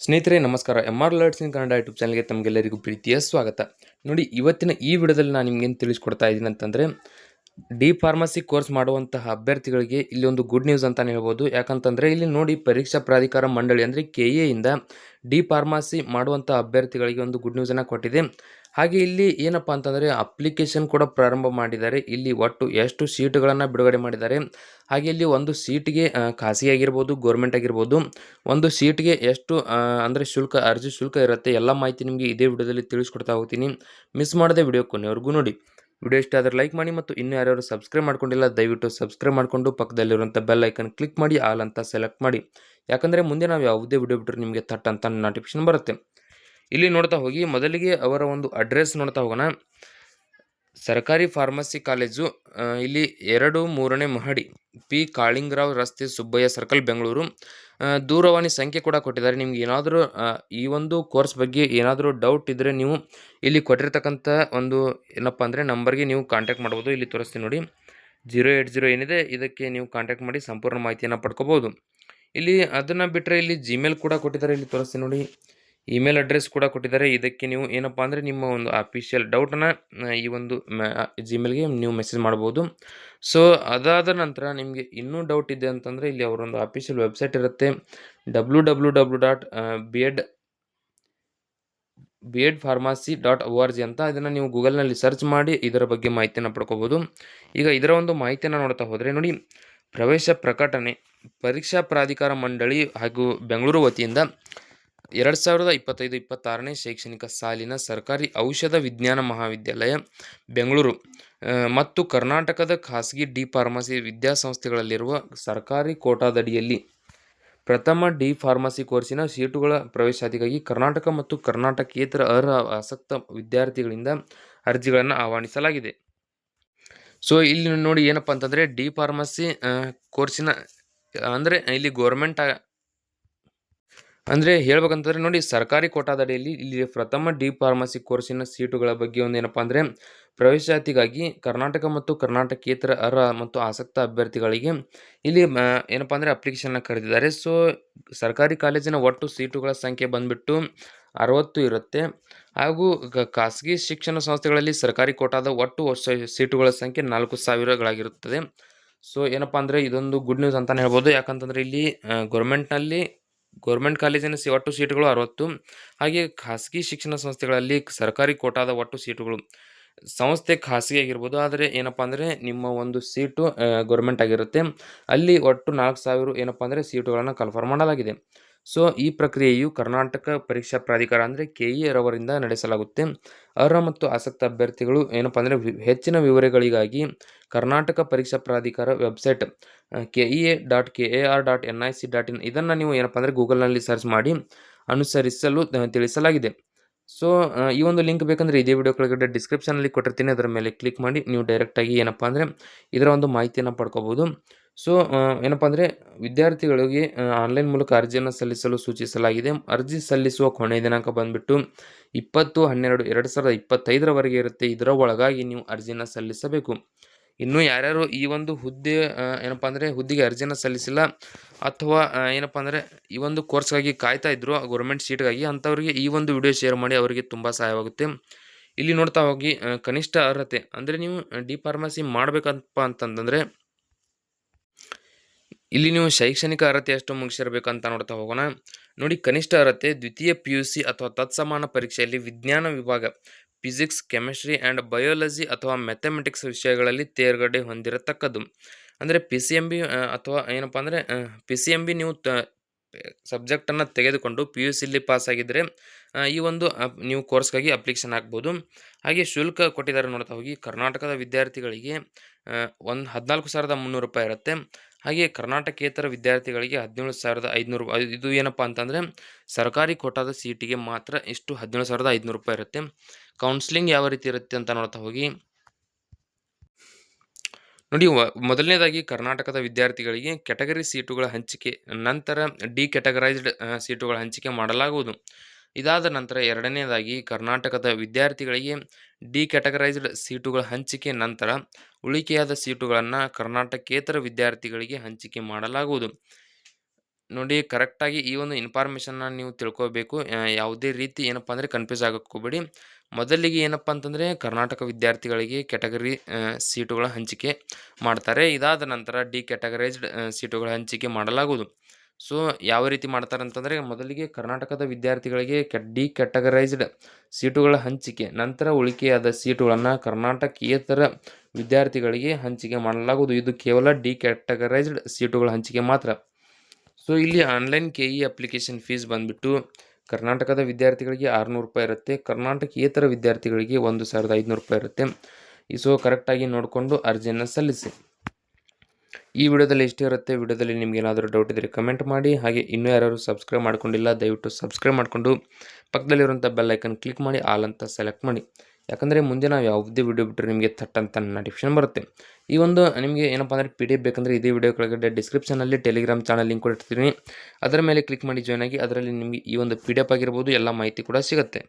ಸ್ನೇಹಿತರೆ ನಮಸ್ಕಾರ. ಎಂ.ಆರ್. ಇನ್ ಕನ್ನಡ ಯೂಟ್ಯೂಬ್ ಚಾನಲ್ಗೆ ತಮಗೆಲ್ಲರಿಗೂ ಪ್ರೀತಿಯ ಸ್ವಾಗತ. ನೋಡಿ, ಇವತ್ತಿನ ಈ ವಿಡಿಯೋದಲ್ಲಿ ನಾನು ನಿಮ್ಗೇನು ತಿಳಿಸ್ಕೊಡ್ತಾ ಇದ್ದೀನಿ ಅಂತಂದರೆ, ಡಿ ಫಾರ್ಮಸಿ ಕೋರ್ಸ್ ಮಾಡುವಂತಹ ಅಭ್ಯರ್ಥಿಗಳಿಗೆ ಇಲ್ಲಿ ಒಂದು ಗುಡ್ ನ್ಯೂಸ್ ಅಂತಲೇ ಹೇಳ್ಬೋದು. ಯಾಕಂತಂದರೆ ಇಲ್ಲಿ ನೋಡಿ, ಪರೀಕ್ಷಾ ಪ್ರಾಧಿಕಾರ ಮಂಡಳಿ ಅಂದರೆ KA ಡಿ ಫಾರ್ಮಸಿ ಮಾಡುವಂಥ ಅಭ್ಯರ್ಥಿಗಳಿಗೆ ಒಂದು ಗುಡ್ ನ್ಯೂಸನ್ನು ಕೊಟ್ಟಿದೆ. ಹಾಗೆ ಇಲ್ಲಿ ಏನಪ್ಪ ಅಂತಂದರೆ ಅಪ್ಲಿಕೇಶನ್ ಕೂಡ ಪ್ರಾರಂಭ ಮಾಡಿದ್ದಾರೆ. ಇಲ್ಲಿ ಒಟ್ಟು ಎಷ್ಟು ಸೀಟುಗಳನ್ನು ಬಿಡುಗಡೆ ಮಾಡಿದ್ದಾರೆ, ಹಾಗೆ ಇಲ್ಲಿ ಒಂದು ಸೀಟಿಗೆ ಖಾಸಗಿ ಆಗಿರ್ಬೋದು, ಗೋರ್ಮೆಂಟ್ ಆಗಿರ್ಬೋದು, ಒಂದು ಸೀಟ್ಗೆ ಎಷ್ಟು ಅಂದರೆ ಅರ್ಜಿ ಶುಲ್ಕ ಇರುತ್ತೆ, ಎಲ್ಲ ಮಾಹಿತಿ ನಿಮಗೆ ಇದೇ ವಿಡಿಯೋದಲ್ಲಿ ತಿಳಿಸ್ಕೊಡ್ತಾ ಹೋಗ್ತೀನಿ. ಮಿಸ್ ಮಾಡದೆ ವಿಡಿಯೋ ಕೊನೆವರೆಗೂ ನೋಡಿ. ವಿಡಿಯೋ ಇಷ್ಟ ಆದರೆ ಲೈಕ್ ಮಾಡಿ, ಮತ್ತು ಇನ್ನೂ ಯಾರ್ಯಾರು ಸಬ್ಸ್ಕ್ರೈಬ್ ಮಾಡ್ಕೊಂಡಿಲ್ಲ ದಯವಿಟ್ಟು ಸಬ್ಸ್ಕ್ರೈಬ್ ಮಾಡಿಕೊಂಡು ಪಕ್ಕದಲ್ಲಿರುವಂಥ ಬೆಲ್ ಐಕನ್ ಕ್ಲಿಕ್ ಮಾಡಿ, ಆಲ್ ಅಂತ ಸೆಲೆಕ್ಟ್ ಮಾಡಿ. ಯಾಕಂದರೆ ಮುಂದೆ ನಾವು ಯಾವುದೇ ವಿಡಿಯೋ ಬಿಟ್ಟರೆ ನಿಮಗೆ ಥಟ್ ಅಂತ ನೋಟಿಫಿಕೇಶನ್ ಬರುತ್ತೆ. ಇಲ್ಲಿ ನೋಡ್ತಾ ಹೋಗಿ, ಮೊದಲಿಗೆ ಅವರ ಒಂದು ಅಡ್ರೆಸ್ ನೋಡ್ತಾ ಹೋಗೋಣ. ಸರ್ಕಾರಿ ಫಾರ್ಮಸಿ ಕಾಲೇಜು, ಇಲ್ಲಿ 2-3ನೇ ಮಹಡಿ, ಪಿ ಕಾಳಿಂಗರಾವ್ ರಸ್ತೆ, ಸುಬ್ಬಯ್ಯ ಸರ್ಕಲ್, ಬೆಂಗಳೂರು. ದೂರವಾಣಿ ಸಂಖ್ಯೆ ಕೂಡ ಕೊಟ್ಟಿದ್ದಾರೆ. ನಿಮ್ಗೆ ಏನಾದರೂ ಈ ಒಂದು ಕೋರ್ಸ್ ಬಗ್ಗೆ ಏನಾದರೂ ಡೌಟ್ ಇದ್ದರೆ ನೀವು ಇಲ್ಲಿ ಕೊಟ್ಟಿರ್ತಕ್ಕಂಥ ಒಂದು ಏನಪ್ಪ ಅಂದರೆ ನಂಬರ್ಗೆ ನೀವು ಕಾಂಟ್ಯಾಕ್ಟ್ ಮಾಡ್ಬೋದು. ಇಲ್ಲಿ ತೋರಿಸ್ತೀನಿ ನೋಡಿ, 080 ಏನಿದೆ, ಇದಕ್ಕೆ ನೀವು ಕಾಂಟ್ಯಾಕ್ಟ್ ಮಾಡಿ ಸಂಪೂರ್ಣ ಮಾಹಿತಿಯನ್ನು ಪಡ್ಕೋಬೋದು. ಇಲ್ಲಿ ಅದನ್ನು ಬಿಟ್ಟರೆ ಇಲ್ಲಿ ಜಿಮೇಲ್ ಕೂಡ ಕೊಟ್ಟಿದ್ದಾರೆ. ಇಲ್ಲಿ ತೋರಿಸ್ತೀನಿ ನೋಡಿ, ಇಮೇಲ್ ಅಡ್ರೆಸ್ ಕೂಡ ಕೊಟ್ಟಿದ್ದಾರೆ. ಇದಕ್ಕೆ ನೀವು ಏನಪ್ಪ ಅಂದರೆ ನಿಮ್ಮ ಒಂದು ಅಫಿಷಿಯಲ್ ಡೌಟನ್ನು ಈ ಒಂದು ಜಿಮೇಲ್ಗೆ ನೀವು ಮೆಸೇಜ್ ಮಾಡ್ಬೋದು. ಸೊ ಅದಾದ ನಂತರ ನಿಮಗೆ ಇನ್ನೂ ಡೌಟ್ ಇದೆ ಅಂತಂದರೆ ಇಲ್ಲಿ ಅವರೊಂದು ಅಫಿಷಿಯಲ್ ವೆಬ್ಸೈಟ್ ಇರುತ್ತೆ, www.bidpharmacy.org ಅಂತ. ಇದನ್ನು ನೀವು ಗೂಗಲ್ನಲ್ಲಿ ಸರ್ಚ್ ಮಾಡಿ ಇದರ ಬಗ್ಗೆ ಮಾಹಿತಿಯನ್ನು ಪಡ್ಕೋಬೋದು. ಈಗ ಇದರ ಒಂದು ಮಾಹಿತಿಯನ್ನು ನೋಡ್ತಾ ಹೋದರೆ ನೋಡಿ, ಪ್ರವೇಶ ಪ್ರಕಟಣೆ ಪರೀಕ್ಷಾ ಪ್ರಾಧಿಕಾರ ಮಂಡಳಿ ಹಾಗೂ ಬೆಂಗಳೂರು ವತಿಯಿಂದ 2025-26ನೇ ಶೈಕ್ಷಣಿಕ ಸಾಲಿನ ಸರ್ಕಾರಿ ಔಷಧ ವಿಜ್ಞಾನ ಮಹಾವಿದ್ಯಾಲಯ ಬೆಂಗಳೂರು ಮತ್ತು ಕರ್ನಾಟಕದ ಖಾಸಗಿ ಡಿ ಫಾರ್ಮಸಿ ವಿದ್ಯಾಸಂಸ್ಥೆಗಳಲ್ಲಿರುವ ಸರ್ಕಾರಿ ಕೋಟಾದಡಿಯಲ್ಲಿ ಪ್ರಥಮ ಡಿ ಫಾರ್ಮಸಿ ಕೋರ್ಸಿನ ಸೀಟುಗಳ ಪ್ರವೇಶಾತಿಗಾಗಿ ಕರ್ನಾಟಕ ಮತ್ತು ಕರ್ನಾಟಕೇತರ ಅರ್ಹ ಆಸಕ್ತ ವಿದ್ಯಾರ್ಥಿಗಳಿಂದ ಅರ್ಜಿಗಳನ್ನು ಆಹ್ವಾನಿಸಲಾಗಿದೆ. ಸೊ ಇಲ್ಲಿ ನೋಡಿ, ಏನಪ್ಪ ಅಂತಂದರೆ ಡಿ ಫಾರ್ಮಸಿ ಕೋರ್ಸಿನ ಅಂದರೆ ಇಲ್ಲಿ ಗೋರ್ಮೆಂಟ್ ಅಂದರೆ ಹೇಳ್ಬೇಕಂತಂದರೆ ನೋಡಿ, ಸರ್ಕಾರಿ ಕೋಟಾದಡಿಯಲ್ಲಿ ಇಲ್ಲಿ ಪ್ರಥಮ ಡಿ ಫಾರ್ಮಸಿ ಕೋರ್ಸಿನ ಸೀಟುಗಳ ಬಗ್ಗೆ ಒಂದು ಏನಪ್ಪ ಅಂದರೆ ಪ್ರವೇಶಾತಿಗಾಗಿ ಕರ್ನಾಟಕ ಮತ್ತು ಕರ್ನಾಟಕೇತರ ಅರ್ಹ ಮತ್ತು ಆಸಕ್ತ ಅಭ್ಯರ್ಥಿಗಳಿಗೆ ಇಲ್ಲಿ ಏನಪ್ಪ ಅಂದರೆ ಅಪ್ಲಿಕೇಶನ್ನ ಕರೆದಿದ್ದಾರೆ. ಸೊ ಸರ್ಕಾರಿ ಕಾಲೇಜಿನ ಒಟ್ಟು ಸೀಟುಗಳ ಸಂಖ್ಯೆ ಬಂದುಬಿಟ್ಟು 60 ಇರುತ್ತೆ. ಹಾಗೂ ಖಾಸಗಿ ಶಿಕ್ಷಣ ಸಂಸ್ಥೆಗಳಲ್ಲಿ ಸರ್ಕಾರಿ ಕೋಟಾದ ಒಟ್ಟು ಸೀಟುಗಳ ಸಂಖ್ಯೆ 4,000ಗಳಾಗಿರುತ್ತದೆ. ಸೊ ಏನಪ್ಪ ಅಂದರೆ ಇದೊಂದು ಗುಡ್ ನ್ಯೂಸ್ ಅಂತಲೇ ಹೇಳ್ಬೋದು. ಯಾಕಂತಂದರೆ ಇಲ್ಲಿ ಗೌರ್ಮೆಂಟ್ ಕಾಲೇಜಿನ ಒಟ್ಟು ಸೀಟುಗಳು 60, ಹಾಗೆ ಖಾಸಗಿ ಶಿಕ್ಷಣ ಸಂಸ್ಥೆಗಳಲ್ಲಿ ಸರ್ಕಾರಿ ಕೋಟಾದ ಒಟ್ಟು ಸೀಟುಗಳು, ಸಂಸ್ಥೆ ಖಾಸಗಿ ಆಗಿರ್ಬೋದು, ಆದರೆ ಏನಪ್ಪ ಅಂದರೆ ನಿಮ್ಮ ಒಂದು ಸೀಟು ಗೌರ್ಮೆಂಟ್ ಆಗಿರುತ್ತೆ, ಅಲ್ಲಿ ಒಟ್ಟು 4,000 ಏನಪ್ಪ ಅಂದರೆ ಸೀಟುಗಳನ್ನು ಕನ್ಫರ್ಮ್ ಮಾಡಲಾಗಿದೆ. ಸೊ ಈ ಪ್ರಕ್ರಿಯೆಯು ಕರ್ನಾಟಕ ಪರೀಕ್ಷಾ ಪ್ರಾಧಿಕಾರ ಅಂದರೆ KE ರವರಿಂದ ನಡೆಸಲಾಗುತ್ತೆ. ಅರ್ಹ ಮತ್ತು ಆಸಕ್ತ ಅಭ್ಯರ್ಥಿಗಳು ಏನಪ್ಪ ಅಂದರೆ ಹೆಚ್ಚಿನ ವಿವರಗಳಿಗಾಗಿ ಕರ್ನಾಟಕ ಪರೀಕ್ಷಾ ಪ್ರಾಧಿಕಾರ ವೆಬ್ಸೈಟ್ kea.kar.nic.in ಇದನ್ನು ನೀವು ಏನಪ್ಪ ಅಂದರೆ ಗೂಗಲ್ನಲ್ಲಿ ಸರ್ಚ್ ಮಾಡಿ ಅನುಸರಿಸಲು ತಿಳಿಸಲಾಗಿದೆ. ಸೊ ಈ ಒಂದು ಲಿಂಕ್ ಬೇಕಂದರೆ ಇದೇ ವಿಡಿಯೋ ಕೆಳಗಡೆ ಡಿಸ್ಕ್ರಿಪ್ಷನಲ್ಲಿ ಕೊಟ್ಟಿರ್ತೀನಿ, ಅದರ ಮೇಲೆ ಕ್ಲಿಕ್ ಮಾಡಿ ನೀವು ಡೈರೆಕ್ಟಾಗಿ ಏನಪ್ಪ ಅಂದರೆ ಇದರ ಒಂದು ಮಾಹಿತಿಯನ್ನು ಪಡ್ಕೋಬೋದು. ಸೊ ಏನಪ್ಪ ಅಂದರೆ ವಿದ್ಯಾರ್ಥಿಗಳಿಗೆ ಆನ್ಲೈನ್ ಮೂಲಕ ಅರ್ಜಿಯನ್ನು ಸಲ್ಲಿಸಲು ಸೂಚಿಸಲಾಗಿದೆ. ಅರ್ಜಿ ಸಲ್ಲಿಸುವ ಕೊನೆಯ ದಿನಾಂಕ ಬಂದುಬಿಟ್ಟು 20/12/2025 ಇರುತ್ತೆ. ಇದರ ಒಳಗಾಗಿ ನೀವು ಅರ್ಜಿಯನ್ನು ಸಲ್ಲಿಸಬೇಕು. ಇನ್ನೂ ಯಾರ್ಯಾರು ಈ ಒಂದು ಹುದ್ದೆ ಏನಪ್ಪ ಅಂದರೆ ಹುದ್ದೆಗೆ ಅರ್ಜಿಯನ್ನು ಸಲ್ಲಿಸಿಲ್ಲ, ಅಥವಾ ಏನಪ್ಪ ಅಂದರೆ ಈ ಒಂದು ಕೋರ್ಸ್ಗಾಗಿ ಕಾಯ್ತಾ ಇದ್ರು ಗೌರ್ಮೆಂಟ್ ಸೀಟ್ಗಾಗಿ, ಅಂಥವ್ರಿಗೆ ಈ ಒಂದು ವಿಡಿಯೋ ಶೇರ್ ಮಾಡಿ, ಅವರಿಗೆ ತುಂಬ ಸಹಾಯವಾಗುತ್ತೆ. ಇಲ್ಲಿ ನೋಡ್ತಾ ಹೋಗಿ, ಕನಿಷ್ಠ ಅರ್ಹತೆ ಅಂದರೆ ನೀವು ಡಿ ಫಾರ್ಮಸಿ ಮಾಡಬೇಕಪ್ಪ ಅಂತಂದರೆ ಇಲ್ಲಿ ನೀವು ಶೈಕ್ಷಣಿಕ ಅರ್ಹತೆ ಎಷ್ಟು ಮುಗಿಸಿರ್ಬೇಕಂತ ನೋಡ್ತಾ ಹೋಗೋಣ. ನೋಡಿ, ಕನಿಷ್ಠ ಅರ್ಹತೆ ದ್ವಿತೀಯ PUC ಅಥವಾ ತತ್ಸಮಾನ ಪರೀಕ್ಷೆಯಲ್ಲಿ ವಿಜ್ಞಾನ ವಿಭಾಗ ಫಿಸಿಕ್ಸ್, ಕೆಮಿಸ್ಟ್ರಿ ಆ್ಯಂಡ್ ಬಯಾಲಜಿ ಅಥವಾ ಮ್ಯಾಥಮೆಟಿಕ್ಸ್ ವಿಷಯಗಳಲ್ಲಿ ತೇರ್ಗಡೆ ಹೊಂದಿರತಕ್ಕದ್ದು. ಅಂದರೆ PCMB ಅಥವಾ ಏನಪ್ಪ ಅಂದರೆ PCMB ನೀವು ಸಬ್ಜೆಕ್ಟನ್ನು ತೆಗೆದುಕೊಂಡು PUCಲಿ ಪಾಸಾಗಿದ್ದರೆ ಈ ಒಂದು ನೀವು ಕೋರ್ಸ್ಗಾಗಿ ಅಪ್ಲಿಕೇಶನ್ ಹಾಕ್ಬೋದು. ಹಾಗೆ ಶುಲ್ಕ ಕೊಟ್ಟಿದ್ದಾರೆ ನೋಡ್ತಾ ಹೋಗಿ, ಕರ್ನಾಟಕದ ವಿದ್ಯಾರ್ಥಿಗಳಿಗೆ 14,300 ರೂಪಾಯಿ ಇರುತ್ತೆ. ಹಾಗೆ ಕರ್ನಾಟಕೇತರ ವಿದ್ಯಾರ್ಥಿಗಳಿಗೆ 17,500 ರೂಪಾಯಿ. ಇದು ಏನಪ್ಪ ಅಂತಂದರೆ ಸರ್ಕಾರಿ ಕೋಟಾದ ಸೀಟಿಗೆ ಮಾತ್ರ ಇಷ್ಟು 17,500 ರೂಪಾಯಿ ಇರುತ್ತೆ. ಕೌನ್ಸ್ಲಿಂಗ್ ಯಾವ ರೀತಿ ಇರುತ್ತೆ ಅಂತ ನೋಡ್ತಾ ಹೋಗಿ, ನೋಡಿ, ಮೊದಲನೇದಾಗಿ ಕರ್ನಾಟಕದ ವಿದ್ಯಾರ್ಥಿಗಳಿಗೆ ಕ್ಯಾಟಗರಿ ಸೀಟುಗಳ ಹಂಚಿಕೆ, ನಂತರ ಡಿ ಕ್ಯಾಟಗರೈಸ್ಡ್ ಸೀಟುಗಳ ಹಂಚಿಕೆ ಮಾಡಲಾಗುವುದು. ಇದಾದ ನಂತರ ಎರಡನೇದಾಗಿ ಕರ್ನಾಟಕದ ವಿದ್ಯಾರ್ಥಿಗಳಿಗೆ ಡಿ ಕ್ಯಾಟಗರೈಸ್ಡ್ ಸೀಟುಗಳ ಹಂಚಿಕೆ, ನಂತರ ಉಳಿಕೆಯಾದ ಸೀಟುಗಳನ್ನು ಕರ್ನಾಟಕೇತರ ವಿದ್ಯಾರ್ಥಿಗಳಿಗೆ ಹಂಚಿಕೆ ಮಾಡಲಾಗುವುದು. ನೋಡಿ ಕರೆಕ್ಟಾಗಿ ಈ ಒಂದು ಇನ್ಫಾರ್ಮೇಷನ್ನ ನೀವು ತಿಳ್ಕೋಬೇಕು. ಯಾವುದೇ ರೀತಿ ಏನಪ್ಪ ಅಂದರೆ ಕನ್ಫ್ಯೂಸ್ ಆಗಕ್ಕೆ ಹೋಗಬೇಡಿ. ಮೊದಲಿಗೆ ಏನಪ್ಪ ಅಂತಂದರೆ ಕರ್ನಾಟಕ ವಿದ್ಯಾರ್ಥಿಗಳಿಗೆ ಕ್ಯಾಟಗರಿ ಸೀಟುಗಳ ಹಂಚಿಕೆ ಮಾಡ್ತಾರೆ. ಇದಾದ ನಂತರ ಡಿ ಕ್ಯಾಟಗರೈಸ್ಡ್ ಸೀಟುಗಳ ಹಂಚಿಕೆ ಮಾಡಲಾಗುವುದು. ಸೊ ಯಾವ ರೀತಿ ಮಾಡ್ತಾರೆ ಅಂತಂದರೆ ಮೊದಲಿಗೆ ಕರ್ನಾಟಕದ ವಿದ್ಯಾರ್ಥಿಗಳಿಗೆ ಡಿ ಕ್ಯಾಟಗರೈಸ್ಡ್ ಸೀಟುಗಳ ಹಂಚಿಕೆ, ನಂತರ ಉಳಿಕೆಯಾದ ಸೀಟುಗಳನ್ನು ಕರ್ನಾಟಕೇತರ ವಿದ್ಯಾರ್ಥಿಗಳಿಗೆ ಹಂಚಿಕೆ ಮಾಡಲಾಗುವುದು. ಇದು ಕೇವಲ ಡಿ ಕ್ಯಾಟಗರೈಸ್ಡ್ ಸೀಟುಗಳ ಹಂಚಿಕೆ ಮಾತ್ರ. ಸೊ ಇಲ್ಲಿ ಆನ್ಲೈನ್ KE ಅಪ್ಲಿಕೇಶನ್ ಫೀಸ್ ಬಂದುಬಿಟ್ಟು ಕರ್ನಾಟಕದ ವಿದ್ಯಾರ್ಥಿಗಳಿಗೆ 600 ರೂಪಾಯಿ ಇರುತ್ತೆ. ಕರ್ನಾಟಕೇತರ ವಿದ್ಯಾರ್ಥಿಗಳಿಗೆ 1500 ರೂಪಾಯಿ ಇರುತ್ತೆ. ಸೊ ಕರೆಕ್ಟಾಗಿ ನೋಡಿಕೊಂಡು ಅರ್ಜಿಯನ್ನು ಸಲ್ಲಿಸಿ. ಈ ವಿಡಿಯೋದಲ್ಲಿ ಇಷ್ಟೇ ಇರುತ್ತೆ. ವಿಡಿಯೋದಲ್ಲಿ ನಿಮ್ಗೆ ಏನಾದರೂ ಡೌಟ್ ಇದ್ದರೆ ಕಮೆಂಟ್ ಮಾಡಿ. ಹಾಗೆ ಇನ್ನೂ ಯಾರು ಸಬ್ಸ್ಕ್ರೈಬ್ ಮಾಡ್ಕೊಂಡಿಲ್ಲ ದಯವಿಟ್ಟು ಸಬ್ಸ್ಕ್ರೈಬ್ ಮಾಡಿಕೊಂಡು ಪಕ್ಕದಲ್ಲಿರುವಂಥ ಬೆಲ್ ಐಕನ್ ಕ್ಲಿಕ್ ಮಾಡಿ ಆಲ್ ಅಂತ ಸೆಲೆಕ್ಟ್ ಮಾಡಿ. ಯಾಕಂದರೆ ಮುಂದೆ ನಾವು ಯಾವುದೇ ವಿಡಿಯೋ ಬಿಟ್ಟರೆ ನಿಮಗೆ ಥಟ್ ಅಂತ ನೋಟಿಫಿಕೇಶನ್ ಬರುತ್ತೆ. ಈ ಒಂದು ನಿಮಗೆ ಏನಪ್ಪ ಅಂದರೆ PDF ಬೇಕಂದರೆ ಇದೇ ವಿಡಿಯೋ ಕೆಳಗಡೆ ಡಿಸ್ಕ್ರಿಪ್ಷನಲ್ಲಿ ಟೆಲಿಗ್ರಾಮ್ ಚಾನಲ್ ಲಿಂಕ್ ಕೊಟ್ಟಿರ್ತೀನಿ. ಅದರ ಮೇಲೆ ಕ್ಲಿಕ್ ಮಾಡಿ ಜಾಯ್ನ್ ಆಗಿ. ಅದರಲ್ಲಿ ನಿಮಗೆ ಈ ಒಂದು PDF ಆಗಿರ್ಬೋದು ಎಲ್ಲ ಮಾಹಿತಿ ಕೂಡ ಸಿಗುತ್ತೆ.